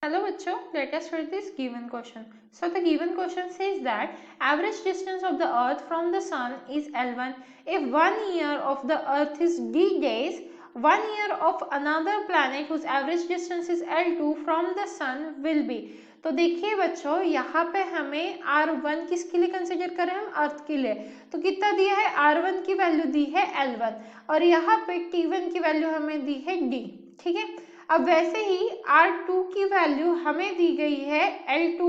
Hello bachcho, let us read this given question. So the given question says that average distance of the earth from the sun is L1. If 1 year of the earth is d days, 1 year of another planet whose average distance is L2 from the sun will be. तो देखिए बच्चों, यहाँ पे हमें R1 किसके लिए consider करें, हम अर्थ के लिए, तो कितना दिया है, R1 की वैल्यू दी है L1 और यहाँ पे T1 की वैल्यू हमें दी है D, ठीक है। अब वैसे ही R2 की वैल्यू हमें दी गई है L2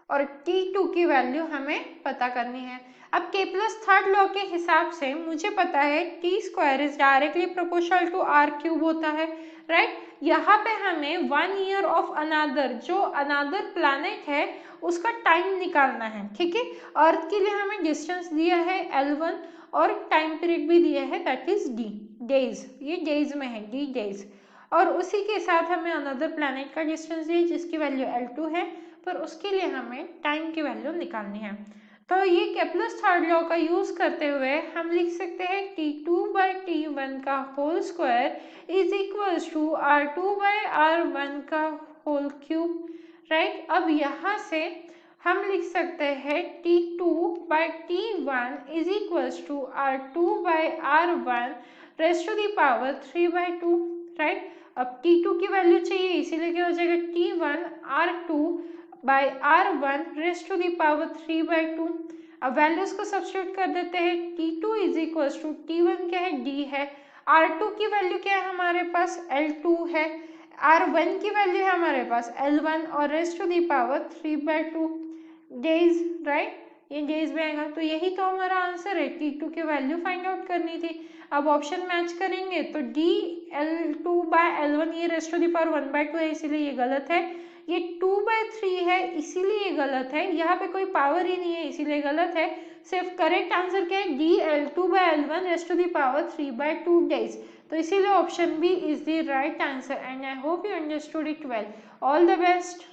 और T2 की वैल्यू हमें पता करनी है। अब K प्लस थर्ड लॉ के हिसाब से मुझे पता है T square is directly proportional to R cube होता है, राइट। यहाँ पे हमें 1 ईयर ऑफ अनदर, जो अनदर प्लैनेट है उसका टाइम निकालना है, ठीक है। अर्थ के लिए हमें डिस्टेंस दिया है L1 और टाइम पीरियड भी दिया है, दैट इज D, डेज, ये डेज में है, D डेज। और उसी के साथ हमें अनदर प्लैनेट का डिस्टेंस दिया जिसकी वैल्यू L2 है, पर उसके लिए हमें टाइम की वैल्यू निकालनी है। तो ये केपलर्स थर्ड लॉ का यूज करते हुए हम लिख सकते हैं T2 बाई T1 का whole square is equals to R2 by R1 का होल क्यूब, राइट। अब यहाँ से हम लिख सकते हैं T2 by T1 is equals to R2 by R1 raise to the power 3/2, right. अब T2 की वैल्यू चाहिए, इसीलिए क्या हो जाएगा T1 R2 by R1 raise to the power 3/2। अब वैल्यूज को सब्स्टिट्यूट कर देते हैं, T2 is equals to T1 क्या है, D है, R2 की वैल्यू क्या है हमारे पास, L2 है, R1 की वैल्यू है हमारे पास L1 और raise to the power 3/2 days, right. ये डेज में आएगा, तो यही तो हमारा आंसर है, T2 की वैल्यू फाइंड आउट करनी थी। अब ऑप्शन मैच करेंगे तो D L2 बाय L1 ये रेज़ टू दी पावर 1/2 है, इसीलिए ये गलत है। ये 2/3 है, इसीलिए ये गलत है। यहाँ पे कोई पावर ही नहीं है, इसीलिए गलत है। सिर्फ करेक्ट आंसर क्या है, D L2 by L1 raise to the power 3/2 days. तो इसीलिए option B is the right answer and I hope you understood it well. All the best.